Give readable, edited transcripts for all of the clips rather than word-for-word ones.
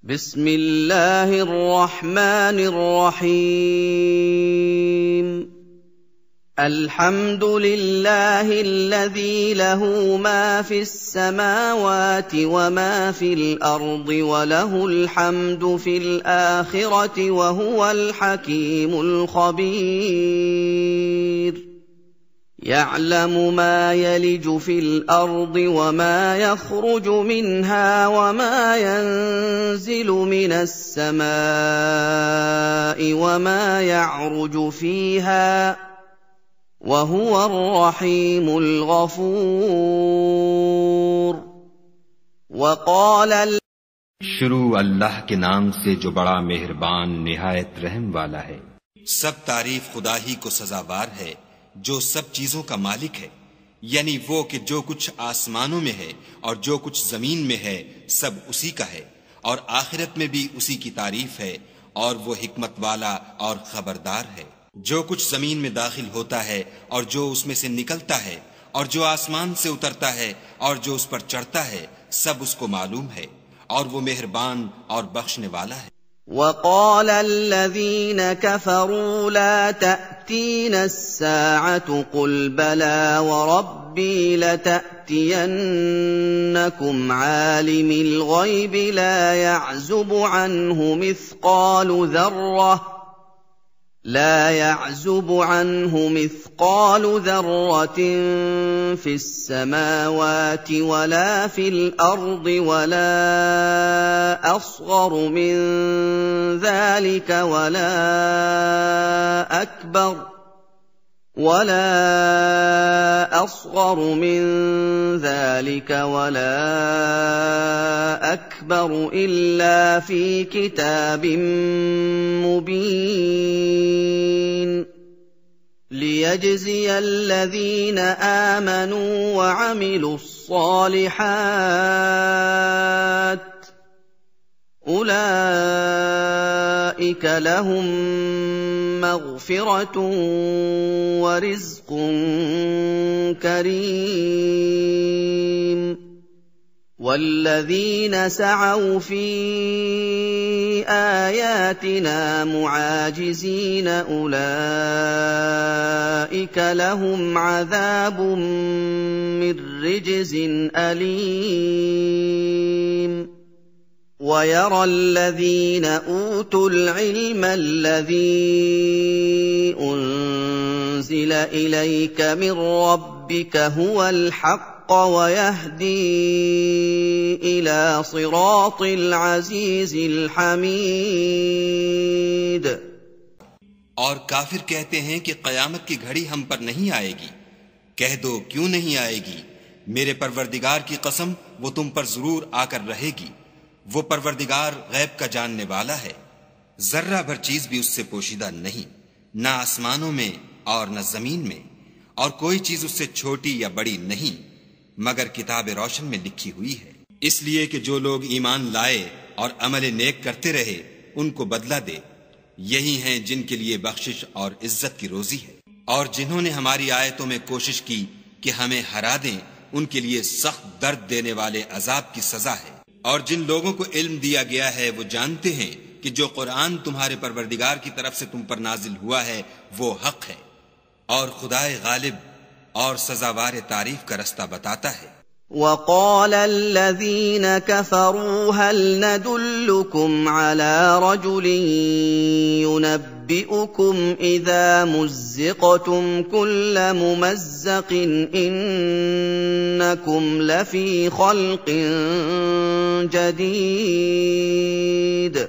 بسم الله الرحمن الرحيم الحمد لله الذي له ما في السماوات وما في الأرض وله الحمد في الآخرة وهو الحكيم الخبير يعلم ما يلج في الأرض وما يخرج منها وما ينزل من السماء وما يعرج فيها وهو الرحيم الغفور وقال शुरू अल्लाह के नाम से जो बड़ा मेहरबान निहायत रहम वाला है। सब तारीफ खुदा ही को सजावार है जो सब चीजों का मालिक है, यानी वो कि जो कुछ आसमानों में है और जो कुछ जमीन में है सब उसी का है, और आखिरत में भी उसी की तारीफ है, और वो हिकमत वाला और खबरदार है। जो कुछ जमीन में दाखिल होता है और जो उसमें से निकलता है और जो आसमान से उतरता है और जो उस पर चढ़ता है सब उसको मालूम है, और वो मेहरबान और बख्शने वाला है। وقال الذين كفروا لا تأتينا الساعة قل بلى وربي لتأتينكم عالم الغيب لا يعزب عنه مثقال ذرة في السماوات ولا في الأرض ولا أصغر من ذلك ولا أكبر إلا في كتاب مبين ليجزي الذين آمنوا وعملوا الصالحات أولئك لهم مغفرة ورزق كريم والذين سعوا في آياتنا معاجزين أولئك لهم عذاب من رجز أليم ويرى الذين أوتوا العلم الذي أنزل إليك من ربك هو الحق ويهدي إلى صراط العزيز الحميد। और काफिर कहते हैं कि कयामत की घड़ी हम पर नहीं आएगी। कह दो क्यों नहीं आएगी, मेरे परवरदिगार की कसम वो तुम पर जरूर आकर रहेगी। वो परवरदिगार गैब का जानने वाला है, जर्रा भर चीज भी उससे पोशीदा नहीं, न आसमानों में और न जमीन में, और कोई चीज उससे छोटी या बड़ी नहीं मगर किताब रोशन में लिखी हुई है। इसलिए कि जो लोग ईमान लाए और अमल नेक करते रहे उनको बदला दे, यही हैं जिनके लिए बख्शिश और इज्जत की रोजी है। और जिन्होंने हमारी आयतों में कोशिश की कि हमें हरा दें, उनके लिए सख्त दर्द देने वाले अजाब की सजा है। और जिन लोगों को इल्म दिया गया है वो जानते हैं कि जो कुरान तुम्हारे परवरदिगार की तरफ से तुम पर नाजिल हुआ है वो हक है, और खुदाए गालिब और सजावार तारीफ का रास्ता बताता है। وقال الذين كفروا هل ندلكم على رجل ينبئكم إذا مزقتم كل ممزق إنكم لفي خلق جديد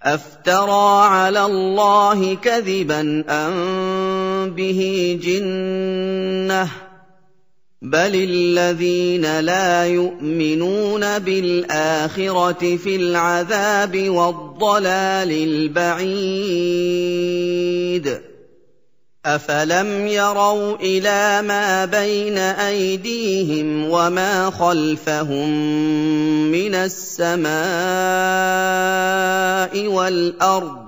أفترى على الله كذبا أم به جنة بل الذين لا يؤمنون بالآخرة في العذاب والضلال البعيد أفلم يروا إلى ما بين أيديهم وما خلفهم من السماء والأرض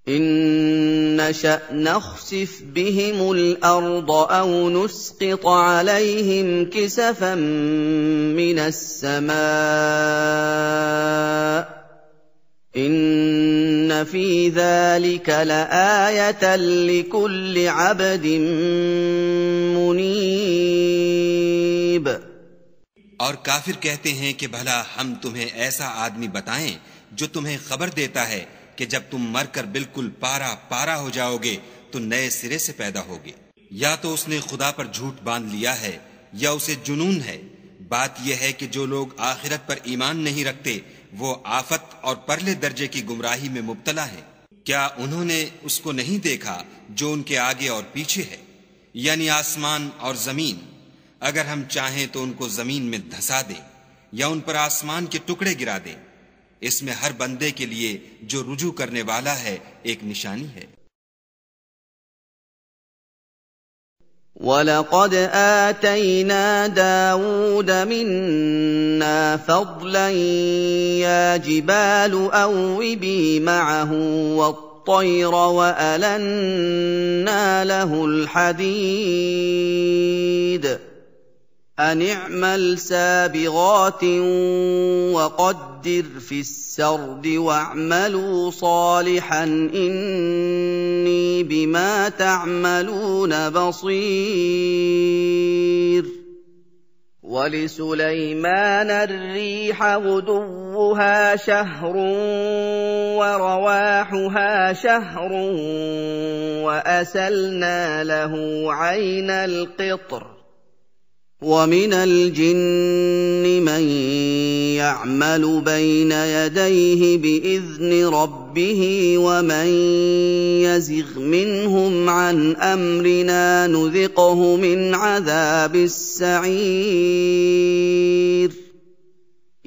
إن نشأ نخسف بهم الأرض أو نسقط عليهم كسفا من السماء إِنَّ فِي ذَلِكَ لَآيَةً لِكُلِّ عَبْدٍ मुनीब। और काफिर कहते हैं कि भला हम तुम्हें ऐसा आदमी बताएं जो तुम्हें खबर देता है कि जब तुम मरकर बिल्कुल पारा पारा हो जाओगे तो नए सिरे से पैदा होगे। या तो उसने खुदा पर झूठ बांध लिया है या उसे जुनून है। बात यह है कि जो लोग आखिरत पर ईमान नहीं रखते वो आफत और परले दर्जे की गुमराही में मुब्तला हैं। क्या उन्होंने उसको नहीं देखा जो उनके आगे और पीछे है, यानी आसमान और जमीन? अगर हम चाहें तो उनको जमीन में धंसा दें या उन पर आसमान के टुकड़े गिरा दें। इसमें हर बंदे के लिए जो रुजू करने वाला है एक निशानी है। وَلَقَدْ آتَيْنَا دَاوُودَ مِنَّا فَضْلًا يَا جِبَالُ أَوِّبِي مَعَهُ وَالطَّيْرَ وَأَلَنَّا لَهُ الْحَدِيدَ أَنِ اعْمَلْ سَابِغَاتٍ وَقَدِّرْ فِي السَّرْدِ وَاعْمَلُوا صَالِحًا إِنِّي بِمَا تَعْمَلُونَ بَصِيرٌ وَلِسُلَيْمَانَ الرِّيحَ غُدُوُّهَا شَهْرٌ وَرَوَاحُهَا شَهْرٌ وَأَسَلْنَا لَهُ عَيْنَ الْقِطْرِ وَمِنَ الْجِنِّ مَن يَعْمَلُ بَيْنَ يَدَيْهِ بِإِذْنِ رَبِّهِ وَمَن يَزِغْ مِنْهُمْ عَنْ أَمْرِنَا نُذِقْهُ مِنْ عَذَابِ السَّعِيرِ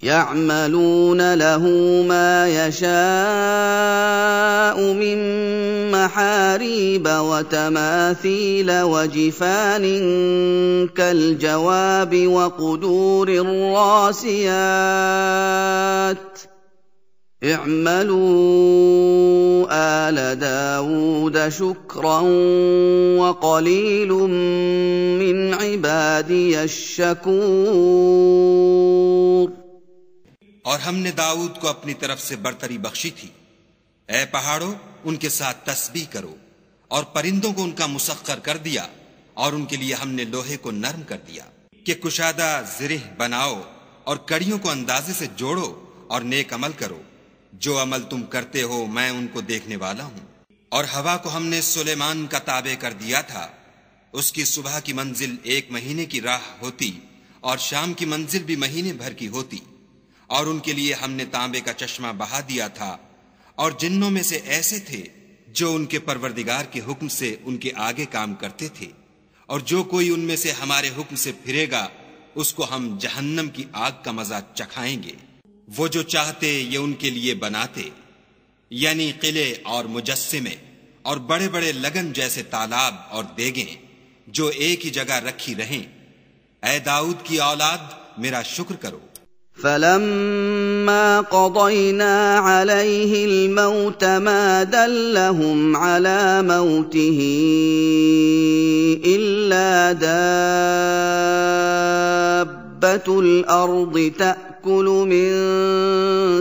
يَعْمَلُونَ لَهُ مَا يَشَاءُ مِن مَّحَارِيبَ وَتَمَاثِيلَ وَجِفَانٍ كَالْجَوَابِ وَقُدُورٍ رَّاسِيَاتٍ اعْمَلُوا آلَ دَاوُودَ شُكْرًا وَقَلِيلٌ مِّنْ عِبَادِيَ الشَّكُورُ। और हमने दाऊद को अपनी तरफ से बरतरी बख्शी थी। ए पहाड़ों, उनके साथ तस्बीह करो, और परिंदों को उनका मुसख्खर कर दिया, और उनके लिए हमने लोहे को नरम कर दिया कि कुशादा ज़िरह बनाओ और कड़ियों को अंदाजे से जोड़ो और नेक अमल करो। जो अमल तुम करते हो मैं उनको देखने वाला हूं। और हवा को हमने सुलेमान का ताबे कर दिया था। उसकी सुबह की मंजिल 1 महीने की राह होती और शाम की मंजिल भी महीने भर की होती। और उनके लिए हमने तांबे का चश्मा बहा दिया था। और जिन्नों में से ऐसे थे जो उनके परवरदिगार के हुक्म से उनके आगे काम करते थे। और जो कोई उनमें से हमारे हुक्म से फिरेगा उसको हम जहन्नम की आग का मजा चखाएंगे। वो जो चाहते ये उनके लिए बनाते, यानी किले और मुजस्सिमे और बड़े बड़े लगन जैसे तालाब और देगें जो एक ही जगह रखी रहें। ऐ दाऊद की औलाद, मेरा शुक्र करो। فَلَمَّا قَضَيْنَا عَلَيْهِ الْمَوْتَ مَا دَلَّهُمْ عَلَىٰ مَوْتِهِ إِلَّا دَابَّةُ الْأَرْضِ تَأْكُلُ مِن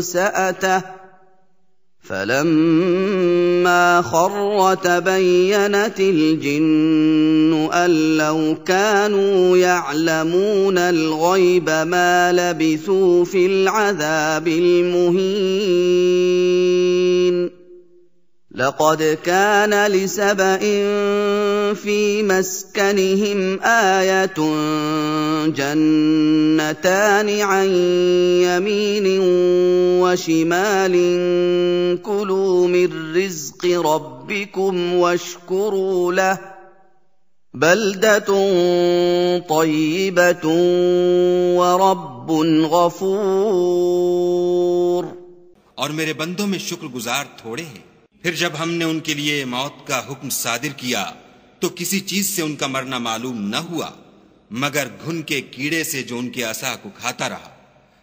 سَأَتَهُ فَلَمَّا خَرَّ تَبَيَّنَتِ الْجِنُّ أَن لَّوْ كَانُوا يَعْلَمُونَ الْغَيْبَ مَا لَبِثُوا فِي الْعَذَابِ الْمُهِينِ لَقَدْ كَانَ لِسَبَإٍ فِي مَسْكَنِهِمْ آيَةٌ جَنَّتَانِ عَن يَمِينٍ وَشِمَالٍ كُلُوا مِن رِّزْقِ رَبِّكُمْ وَاشْكُرُوا لَهُ بَلْدَةٌ طَيِّبَةٌ وَرَبٌّ غَفُورٌ। और मेरे बंदों में शुक्रगुजार थोड़े हैं। फिर जब हमने उनके लिए मौत का हुक्म सादिर किया तो किसी चीज से उनका मरना मालूम न हुआ मगर घुन के कीड़े से जो उनके असा को खाता रहा।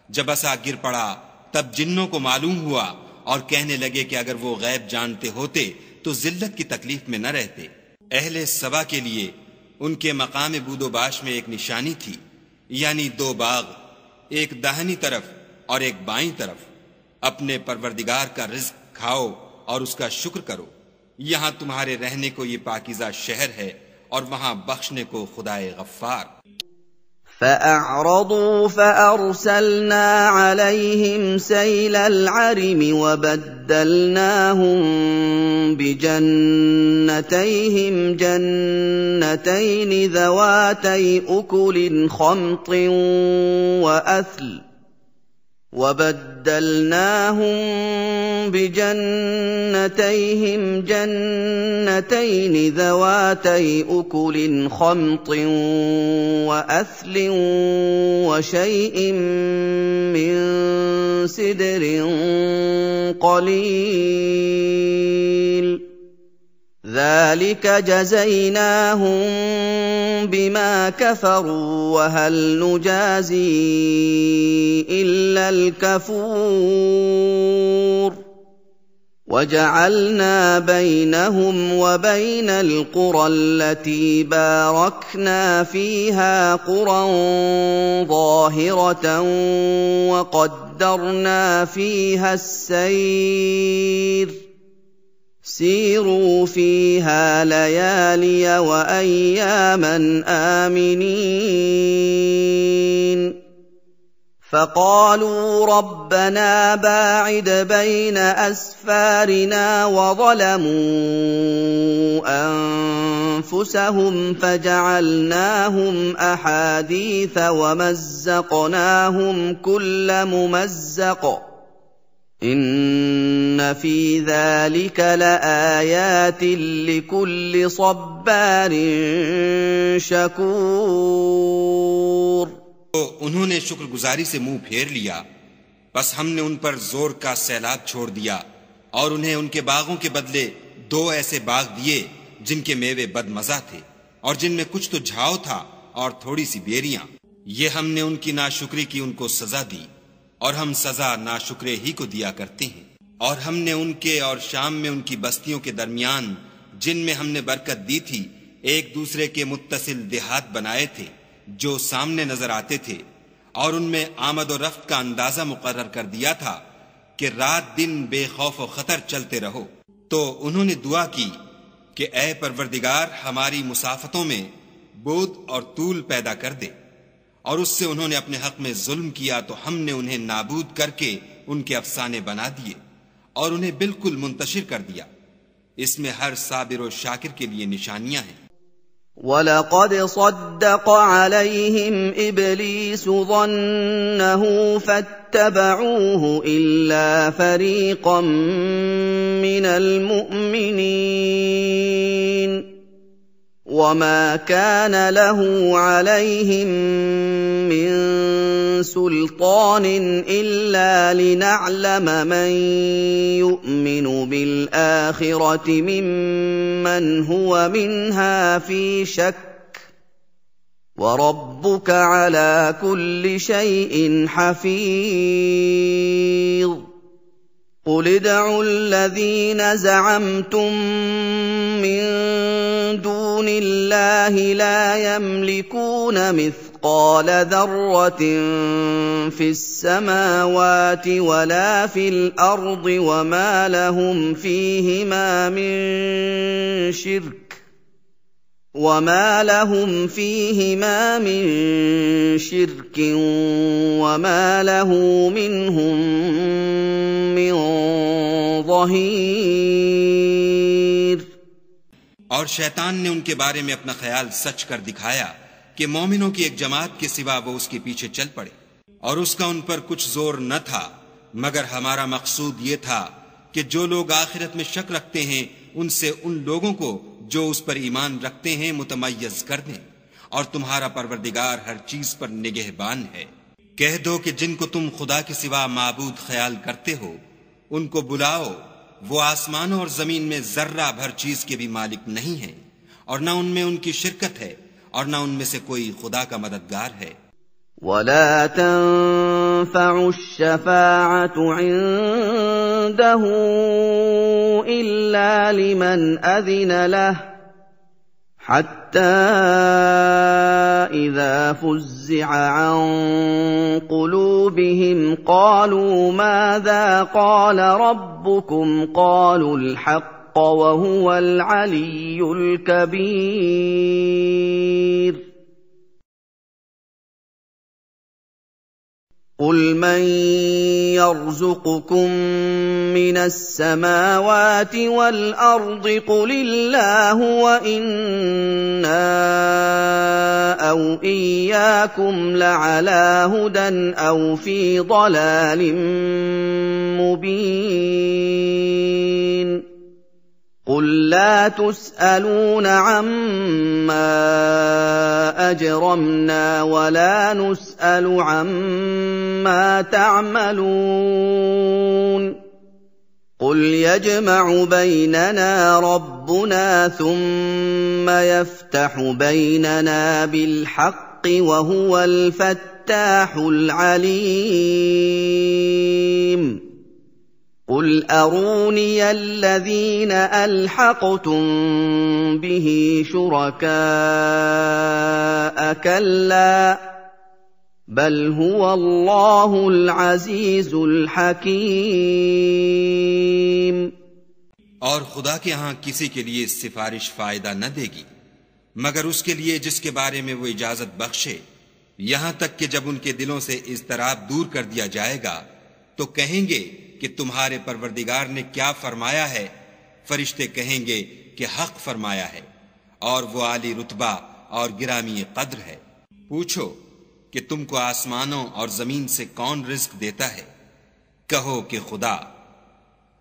जब असा गिर पड़ा तब जिन्नों को मालूम हुआ और कहने लगे कि अगर वो गैब जानते होते तो जिल्लत की तकलीफ में न रहते। अहले सबा के लिए उनके मकाम बूदोबाश में एक निशानी थी, यानी 2 बाग, एक दाहिनी तरफ और एक बाईं तरफ। अपने परवरदिगार का रिज्क खाओ और उसका शुक्र करो। यहाँ तुम्हारे रहने को ये पाकीज़ा शहर है और वहां बख्शने को खुदाए गफ्फार। فأعرضوا فأرسلنا عليهم سيل العرم وبدلناهم بجنتيهم جنتين ذواتي أكل خمط وأثل وشيء من سدر قليل ذلك جزيناهم بما كفروا وهل نجازي إلا الكفور وجعلنا بينهم وبين القرى التي باركنا فيها قرى ظاهرة وقدرنا فيها السير سيروا فيها ليالي وأياما آمنين فقالوا ربنا باعد بين أسفارنا وظلموا أنفسهم فجعلناهم أحاديث ومزقناهم كل ممزق إن في ذلك لآيات لكل صبار شكور। तो उन्होंने शुक्रगुजारी से मुंह फेर लिया, बस हमने उन पर जोर का सैलाब छोड़ दिया और उन्हें उनके बागों के बदले 2 ऐसे बाग दिए जिनके मेवे बदमजा थे और जिनमें कुछ तो झाव था और थोड़ी सी बेरियां। ये हमने उनकी नाशुक्री की उनको सजा दी और हम सजा नाशुक्रे ही को दिया करते हैं। और हमने उनके और शाम में उनकी बस्तियों के दरमियान जिनमें हमने बरकत दी थी एक दूसरे के मुत्तसिल देहात बनाए थे जो सामने नजर आते थे और उनमें आमद और रफ्त का अंदाजा मुकर्रर कर दिया था कि रात दिन बेखौफ और खतर चलते रहो। तो उन्होंने दुआ की कि ऐ परवरदिगार हमारी मुसाफतों में बोध और तूल पैदा कर दे, और उससे उन्होंने अपने हक में जुल्म किया तो हमने उन्हें नाबूद करके उनके अफसाने बना दिए और उन्हें बिल्कुल मुंतशिर कर दिया। इसमें हर साबिर और शाकिर के लिए निशानियां हैं। وَلَقَدْ صَدَّقَ عَلَيْهِمْ إِبْلِيسُ ظَنَّهُ فَاتَّبَعُوهُ إِلَّا فَرِيقًا مِّنَ الْمُؤْمِنِينَ وَمَا كَانَ لَهُ عَلَيْهِم مِّن سُلْطَانٍ إِلَّا لِنَعْلَمَ مَن يُؤْمِنُ بِالْآخِرَةِ مِمَّنْ هُوَ مِنْهَا فِي شَكٍّ وَرَبُّكَ عَلَىٰ كُلِّ شَيْءٍ حَفِيظٌ قُلِ ادْعُوا الَّذِينَ زَعَمْتُم مِّن دُونِ اللَّهِ لَا يَمْلِكُونَ مثقال ذرة في السماوات ولا في الأرض وما لهم فيهما من شرك وما له منهم من ظهير। और शैतान ने उनके बारे में अपना ख्याल सच कर दिखाया कि मोमिनों की एक जमात के सिवा वो उसके पीछे चल पड़े, और उसका उन पर कुछ जोर न था, मगर हमारा मकसूद ये था कि जो लोग आखिरत में शक रखते हैं उनसे उन लोगों को जो उस पर ईमान रखते हैं मुतमय्यज कर दें, और तुम्हारा परवरदिगार हर चीज पर निगहबान है। कह दो कि जिनको तुम खुदा के सिवा माबूद ख्याल करते हो उनको बुलाओ, वो आसमानों और जमीन में जर्रा भर चीज के भी मालिक नहीं है, और न उनमें उनकी शिरकत है और न उनमें से कोई खुदा का मददगार है। ولا تنفع الشفاعة عنده إلا لمن أذن له حتى إذا فزع عن قلوبهم قالوا ماذا قال ربكم قالوا الحق وهو العلي الكبير قل من يرزقكم من السماوات والأرض قل الله وإنا أو إياكم لعلى هدى أو في ضلال مبين قل لا تسألون عما أجرمنا ولا نسأل عما تعملون قل يجمع بيننا ربنا ثم يفتح بيننا بالحق وهو الفتاح العليم قل أروني الذين ألحقتم به شركاء كلا بل هو الله العزيز الحكيم और खुदा के यहाँ किसी के लिए सिफारिश फायदा न देगी मगर उसके लिए जिसके बारे में वो इजाजत बख्शे यहां तक कि जब उनके दिलों से इज़्तिराब दूर कर दिया जाएगा तो कहेंगे कि तुम्हारे परवरदिगार ने क्या फरमाया है फरिश्ते कहेंगे कि हक फरमाया है और वो आली रुतबा और गिरामी कद्र है पूछो कि तुमको आसमानों और जमीन से कौन रिज्क देता है कहो कि खुदा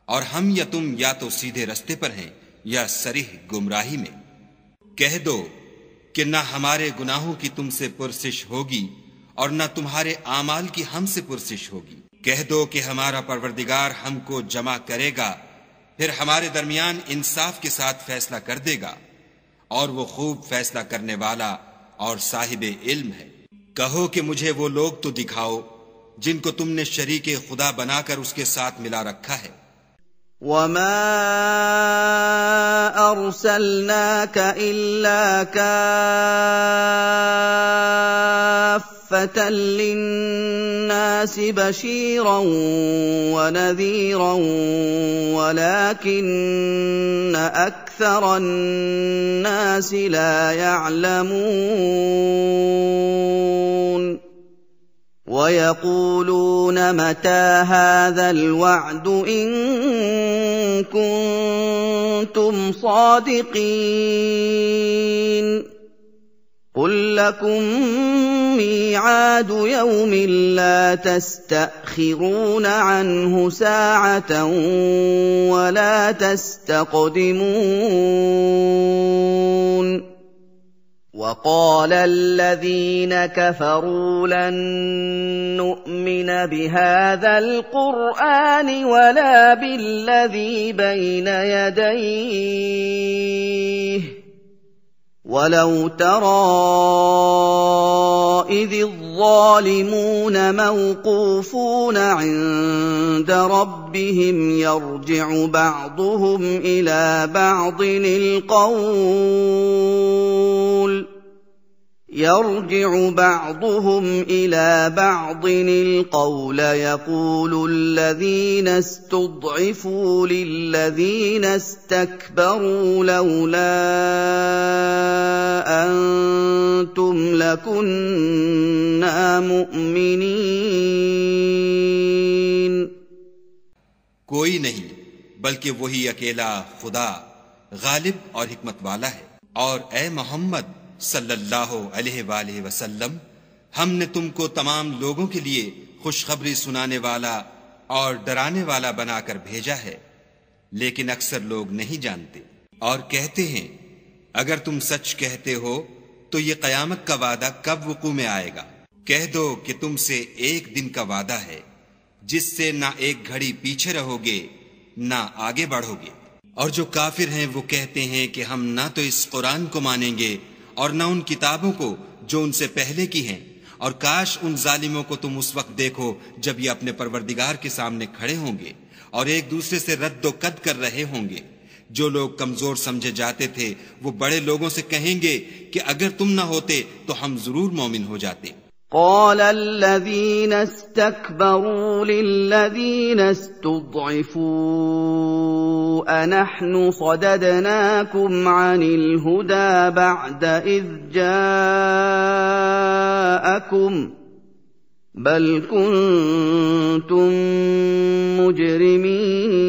और हम या तुम या तो सीधे रस्ते पर हैं या सरीह गुमराही में कह दो कि न हमारे गुनाहों की तुमसे पुरसिश होगी और न तुम्हारे आमाल की हमसे पुरसिश होगी कह दो कि हमारा परवरदिगार हमको जमा करेगा फिर हमारे दरमियान इंसाफ के साथ फैसला कर देगा और वो खूब फैसला करने वाला और साहिबे इल्म है कहो कि मुझे वो लोग तो दिखाओ जिनको तुमने शरीके खुदा बनाकर उसके साथ मिला रखा है وما أرسلناك إلا كافة للناس بشيرا ونذيرا ولكن أكثر الناس لا يعلمون ويقولون متى هذا الوعد إن كنتم صادقين قل لكم ميعاد يوم لا تستأخرون عنه ساعة ولا تستقدمون وقال الذين كفروا لن نؤمن بهذا القرآن ولا بالذي بين يديه ولو ترى إذ الظالمون موقوفون عند ربهم يرجع بعضهم إلى بعض القول يقول الذين استضعفوا للذين استكبروا لولا أنتم لكنا مؤمنين कोई नहीं बल्कि वही अकेला खुदा गालिब और हिकमत वाला है और ए मोहम्मद सल्लल्लाहु अलैहि वसल्लम हमने तुमको तमाम लोगों के लिए खुशखबरी सुनाने वाला और डराने वाला बनाकर भेजा है लेकिन अक्सर लोग नहीं जानते और कहते हैं अगर तुम सच कहते हो तो ये कयामत का वादा कब वुकू में आएगा कह दो कि तुमसे एक दिन का वादा है जिससे ना एक घड़ी पीछे रहोगे ना आगे बढ़ोगे और जो काफिर हैं वो कहते हैं कि हम ना तो इस कुरान को मानेंगे और न उन किताबों को जो उनसे पहले की हैं और काश उन जालिमों को तुम उस वक्त देखो जब ये अपने परवरदिगार के सामने खड़े होंगे और एक दूसरे से रद्दो कद कर रहे होंगे जो लोग कमजोर समझे जाते थे वो बड़े लोगों से कहेंगे कि अगर तुम न होते तो हम जरूर मोमिन हो जाते। قال الذين استكبروا للذين استضعفوا أنحن صددناكم عن الهدى بعد إذ جاءكم بل كنتم مجرمين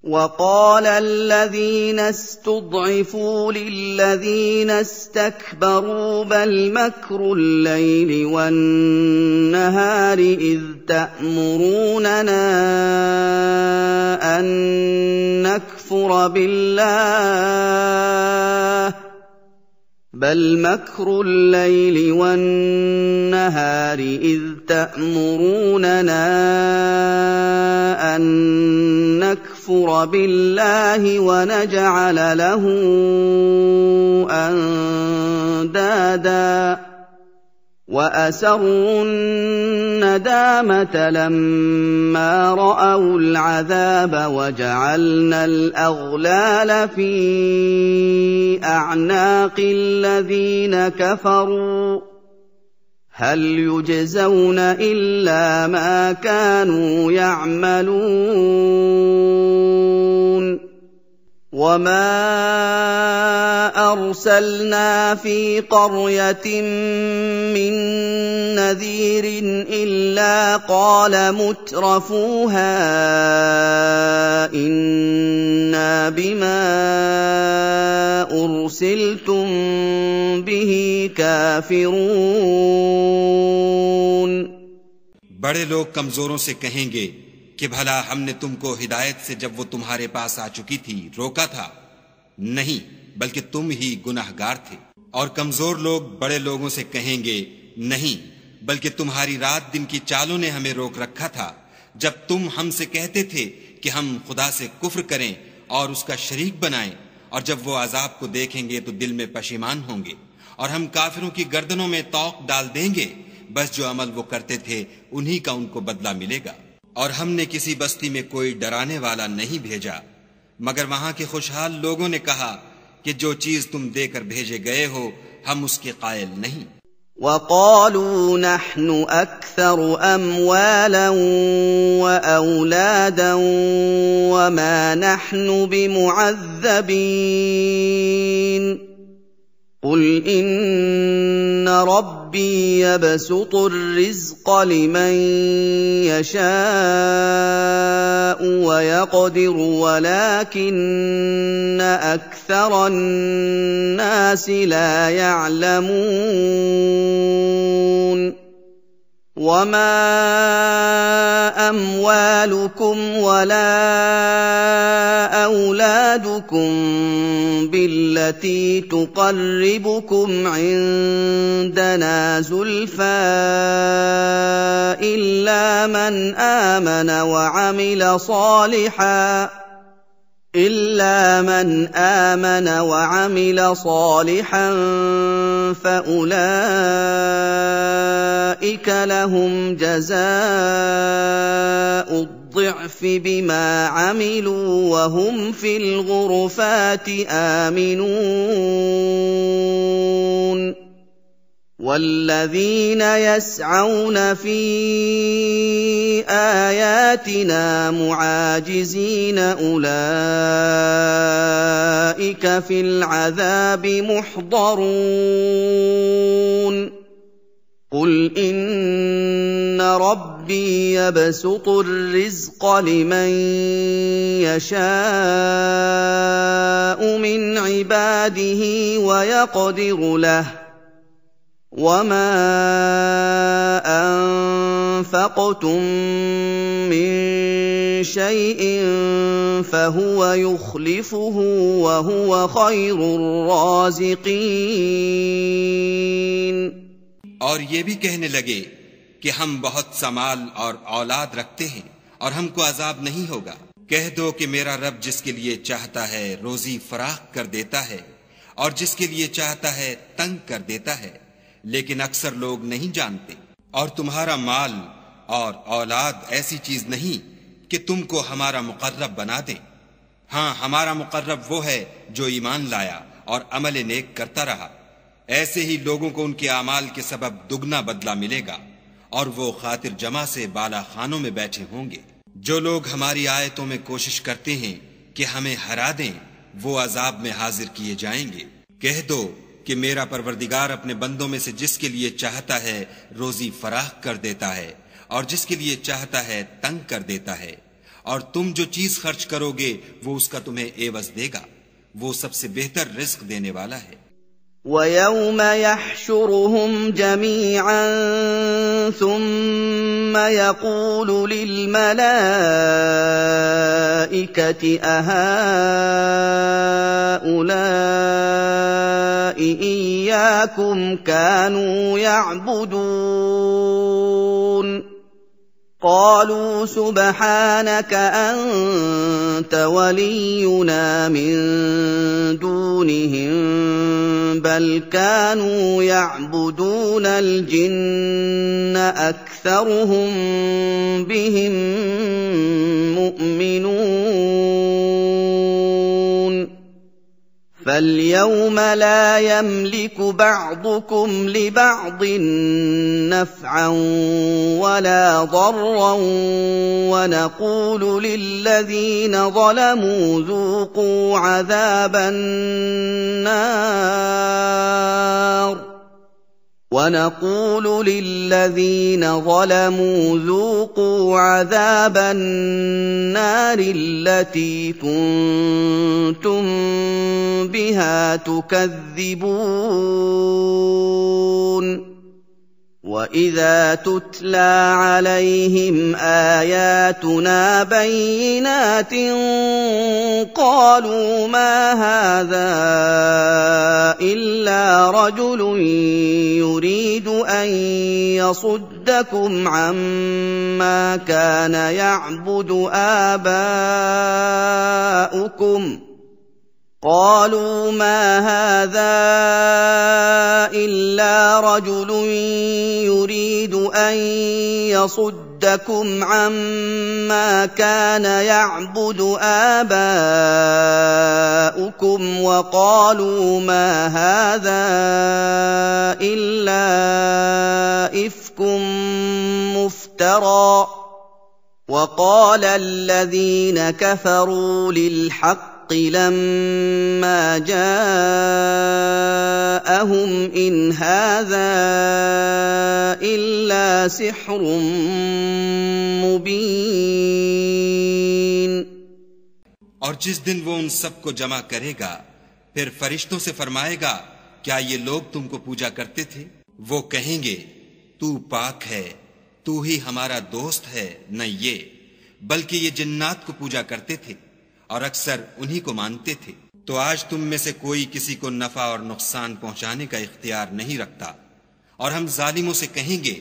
وقال الذين استضعفوا للذين استكبروا بل مكر الليل والنهار إذ تأمروننا أن نكفر بالله بل مكر الليل والنهار إذ تأمروننا أن نكفر بالله ونجعل له أندادا وأسروا الندامة لما رأوا العذاب وجعلنا الأغلال في أعناق الذين كفروا هل يجزون إلا ما كانوا يعملون وما أرسلنا في قرية من نذير إلا قال مترفوها إنا بما أرسلتم به كافرون। बड़े लोग कमजोरों से कहेंगे कि भला हमने तुमको हिदायत से जब वो तुम्हारे पास आ चुकी थी रोका था? नहीं, बल्कि तुम ही गुनाहगार थे। और कमजोर लोग बड़े लोगों से कहेंगे नहीं, बल्कि तुम्हारी रात दिन की चालों ने हमें रोक रखा था जब तुम हमसे कहते थे कि हम खुदा से कुफ्र करें और उसका शरीक बनाएं, और जब वो अजाब को देखेंगे तो दिल में पशीमान होंगे और हम काफिरों की गर्दनों में तौक डाल देंगे। बस जो अमल वो करते थे उन्हीं का उनको बदला मिलेगा। और हमने किसी बस्ती में कोई डराने वाला नहीं भेजा मगर वहां के खुशहाल लोगों ने कहा कि जो चीज तुम देकर भेजे गए हो हम उसके कायल नहीं। وقالوا نحن أكثر أموالا وأولادا وما نحن بمعذبين قل إن ربي يبسط الرزق لمن يشاء ويقدر ولكن أكثر الناس لا يعلمون وما أموالكم ولا أولادكم بالتي تقربكم عندنا زلفى إلا من آمن وعمل صالحا فأولئك لهم جزاء الضعف بما عملوا وهم في الغرفات آمنون والذين يسعون في آياتنا معاجزين أولئك في العذاب محضرون قل إن ربي يبسط الرزق لمن يشاء من عباده ويقدر له وما أنفقتم من شيء فهو يخلفه وهو خير الرازقين। और ये भी कहने लगे कि हम बहुत समाल और औलाद रखते हैं और हमको अजाब नहीं होगा। कह दो कि मेरा रब जिसके लिए चाहता है रोजी फराख कर देता है और जिसके लिए चाहता है तंग कर देता है, लेकिन अक्सर लोग नहीं जानते। और तुम्हारा माल और औलाद ऐसी चीज नहीं कि तुमको हमारा मुकर्रब बना दें। हाँ, हमारा मुकर्रब वो है जो ईमान लाया और अमल नेक करता रहा। ऐसे ही लोगों को उनके आमाल के सबब दुगना बदला मिलेगा और वो खातिर जमा से बाला खानों में बैठे होंगे। जो लोग हमारी आयतों में कोशिश करते हैं कि हमें हरा दें, वो अजाब में हाजिर किए जाएंगे। कह दो कि मेरा परवरदिगार अपने बंदों में से जिसके लिए चाहता है रोजी फराह कर देता है और जिसके लिए चाहता है तंग कर देता है, और तुम जो चीज खर्च करोगे वो उसका तुम्हें एवज देगा। वो सबसे बेहतर रिज्क देने वाला है। وَيَوْمَ يَحْشُرُهُمْ جَمِيعًا ثُمَّ يَقُولُ لِلْمَلَائِكَةِ أَهَٰؤُلَاءِ إِيَّاكُمْ كَانُوا يَعْبُدُونَ قالوا سبحانك أنت ولينا من دونهم بل كانوا يعبدون الجن أكثرهم بهم مؤمنون فاليوم لا يملك بعضكم لبعض نفعا ولا ضرا ونقول للذين ذوقوا ظلموا ذوقوا عذاب النار التي كنتم بها تكذبون وَإِذَا تُتْلَىٰ عَلَيْهِمْ آيَاتُنَا بَيِّنَاتٍ قَالُوا مَا هَٰذَا إِلَّا رَجُلٌ يُرِيدُ أَن يَصُدَّكُمْ عَمَّا كَانَ يَعْبُدُ آبَاؤُكُمْ قالوا ما هذا إلا رجل يريد أن يصدكم عما كان يعبد آباؤكم وقالوا ما هذا إلا إفك مفترى وقال الذين كفروا للحق لما جاءهم إن هذا إلا سحر مبين और जिस दिन वो उन सबको जमा करेगा फिर फरिश्तों से फरमाएगा, क्या ये लोग तुमको पूजा करते थे? वो कहेंगे, तू पाक है, तू ही हमारा दोस्त है, न ये, बल्कि ये जिन्नात को पूजा करते थे और अक्सर उन्हीं को मानते थे। तो आज तुम में से कोई किसी को नफा और नुकसान पहुंचाने का इख्तियार नहीं रखता, और हम जालिमों से कहेंगे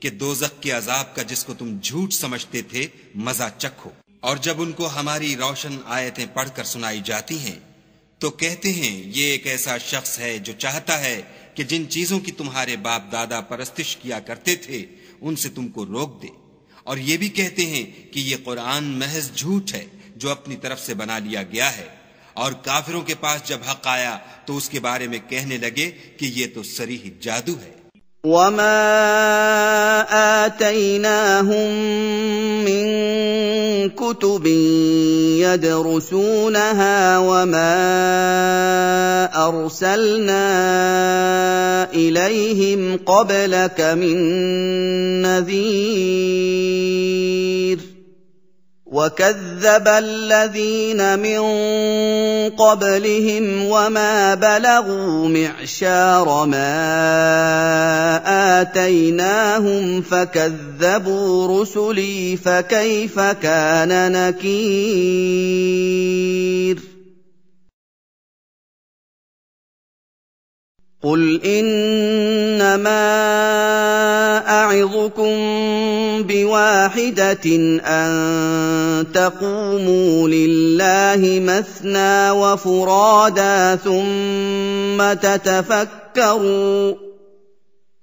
कि दोज़ख के अजाब का जिसको तुम झूठ समझते थे मजा चखो। और जब उनको हमारी रोशन आयतें पढ़कर सुनाई जाती हैं तो कहते हैं, ये एक ऐसा शख्स है जो चाहता है कि जिन चीजों की तुम्हारे बाप दादा परस्तिश किया करते थे उनसे तुमको रोक दे। और ये भी कहते हैं कि ये कुरान महज झूठ है जो अपनी तरफ से बना लिया गया है। और काफिरों के पास जब हक आया तो उसके बारे में कहने लगे कि ये तो सरीह जादू है। وَمَا آتَيْنَاهُم مِّن كُتُبٍ يَدْرُسُونَهَا وَمَا أَرْسَلْنَا إِلَيْهِمْ قَبْلَكَ مِن نَّذِيرٍ وَكَذَّبَ الَّذِينَ مِن قَبْلِهِمْ وَمَا بَلَغُوا مِعْشَارَ مَا آتَيْنَاهُمْ فَكَذَّبُوا رُسُلِي فَكَيْفَ كَانَ نَكِيرِ قُلْ إِنَّمَا أَعِظُكُم بِوَاحِدَةٍ أَن تَقُومُوا لِلَّهِ مَثْنَىٰ وَفُرَادَىٰ ثُمَّ تَتَفَكَّرُوا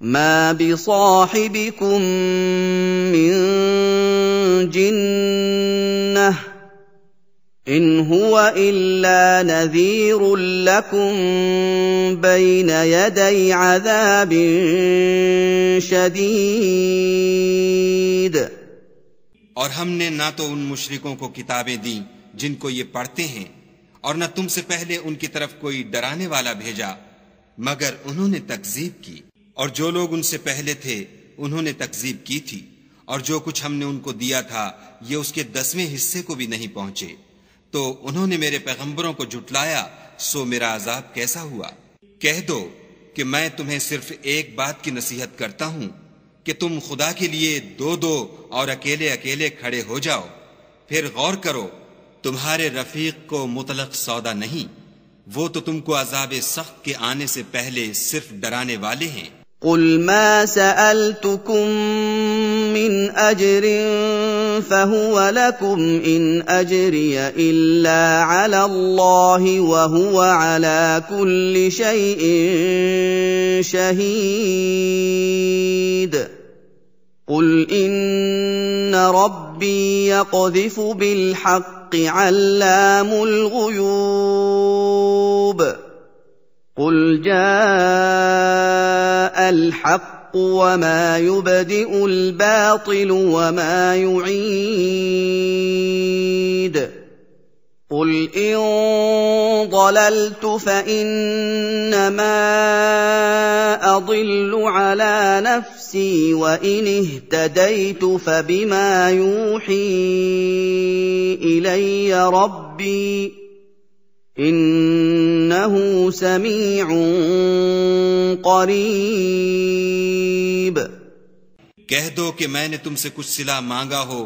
ما بصاحبكم من جنة إن هو إلا نذير لكم بين يدي عذاب شديد। और हमने ना तो उन मुशरिकों को किताबें दी जिनको ये पढ़ते हैं, और न तुमसे पहले उनकी तरफ कोई डराने वाला भेजा, मगर उन्होंने तकजीब की। और जो लोग उनसे पहले थे उन्होंने तकजीब की थी, और जो कुछ हमने उनको दिया था ये उसके 10वें हिस्से को भी नहीं पहुंचे। तो उन्होंने मेरे पैगंबरों को झुटलाया, सो मेरा अजाब कैसा हुआ। कह दो कि मैं तुम्हें सिर्फ एक बात की नसीहत करता हूं कि तुम खुदा के लिए दो दो और अकेले अकेले खड़े हो जाओ, फिर गौर करो तुम्हारे रफीक को मुतलक सौदा नहीं, वो तो तुमको अजाब सख्त के आने से पहले सिर्फ डराने वाले हैं। कुल मा सअलतुकुम मिन अजरिन फहुव लकुम इन अजरिय इल्ला अला अल्लाहि व हुव अला कुल्लि शैइन शहीद। कुल इन्न रब्बी यक़ज़िफ़ु बिल्हक़्क़ि अल्लामुल ग़ुयूब। कुल जाअल हक़्क़ु वमा युबदिउल बातिलु वमा युईद। कुल इन ضللtu فإنما أضل على نفسي وإن اهتديت فبما يوحي إلي ربي إنه سميع قريب। कह दो कि मैंने तुमसे कुछ सिला मांगा हो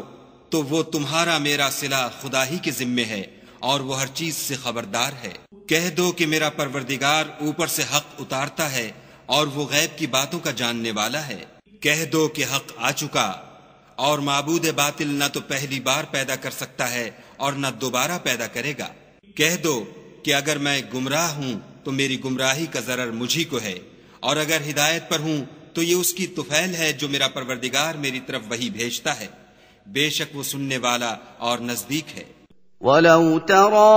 तो वो तुम्हारा मेरा सिला खुदा ही के जिम्मे है, और वो हर चीज से खबरदार है। कह दो कि मेरा परवरदिगार ऊपर से हक उतारता है और वो गैब की बातों का जानने वाला है। कह दो कि हक आ चुका, और माबूद बातिल न तो पहली बार पैदा कर सकता है और न दोबारा पैदा करेगा। कह दो कि अगर मैं गुमराह हूं तो मेरी गुमराही का जरर मुझी को है, और अगर हिदायत पर हूं तो ये उसकी तुफैल है जो मेरा परवरदिगार मेरी तरफ वही भेजता है। बेशक वो सुनने वाला और नजदीक है। वलौ तरा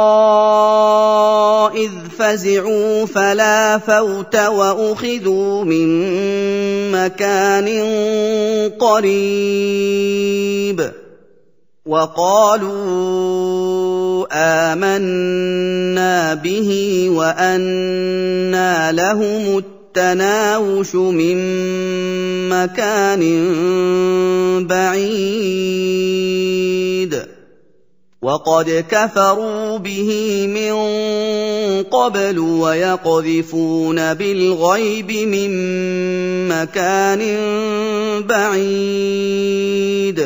इज़ फ़ज़िअू फ़ला फ़ौत वउख़िज़ू मिन मकानिन क़रीब वक़ालू आमन्ना बिही वअन्ना लहुमुत तनावुश मिन मकानिन बईद वक़द कफ़रू बिही मिन क़ब्लु वयक़ज़िफ़ून बिलग़ैब मिन मकानिन बईद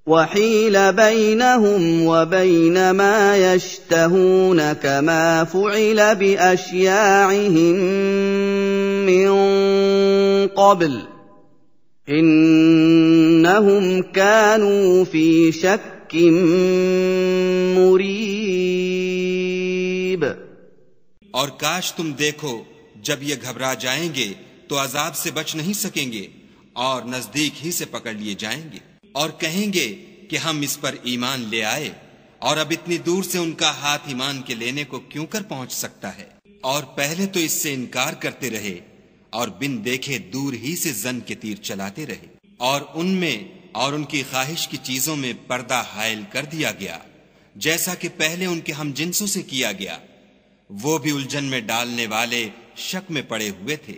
वहील बैनहुम वबैन मा यश्तहून कमा फ़ुइल बिअश्याइहिम मिन क़ब्ल इन्नहुम कानू फ़ी शक्किन मुरीब। और काश तुम देखो जब ये घबरा जाएंगे तो अजाब से बच नहीं सकेंगे और नजदीक ही से पकड़ लिए जाएंगे, और कहेंगे कि हम इस पर ईमान ले आए, और अब इतनी दूर से उनका हाथ ईमान के लेने को क्यों कर पहुंच सकता है। और पहले तो इससे इनकार करते रहे और बिन देखे दूर ही से जन के तीर चलाते रहे, और उनमें और उनकी ख्वाहिश की चीजों में पर्दा हायल कर दिया गया, जैसा कि पहले उनके हम जिन्सों से किया गया। वो भी उलझन में डालने वाले शक में पड़े हुए थे।